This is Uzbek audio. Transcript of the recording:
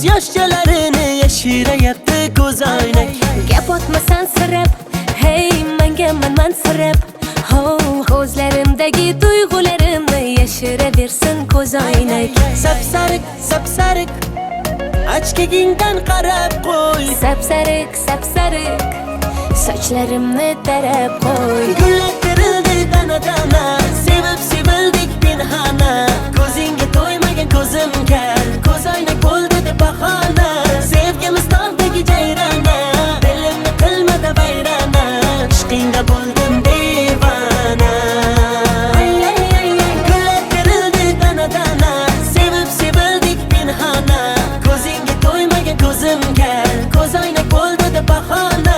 ko'z yoshchalarini yashirayapti ko'zoynak. Gap otmasan sirab, hey menga mansirab. Ko'zlarimdagi tuyg'ularimni yashiraversin ko'zoynak. Sapsariq, sapsariq, ochkigingdan qarab qo'y. Sapsariq, sapsariq, sochlarimni tarab qo'y. Gullar terildi dana-dana, sevib sevildik pinhona. Ko'zingga to'ymagan ko'zim kar, ko'zoynak bo'ldi deb bahona. Sevgimiz tog'dagi jayrona, dilimni qilmadi vayrona. Ishqingda bo'ldim devona. Gullar terildi dana-dana, sevib sevildik pinhona. Ko'zingga to'ymagan ko'zim kar, ko'zoynak bo'ldi deb bahona.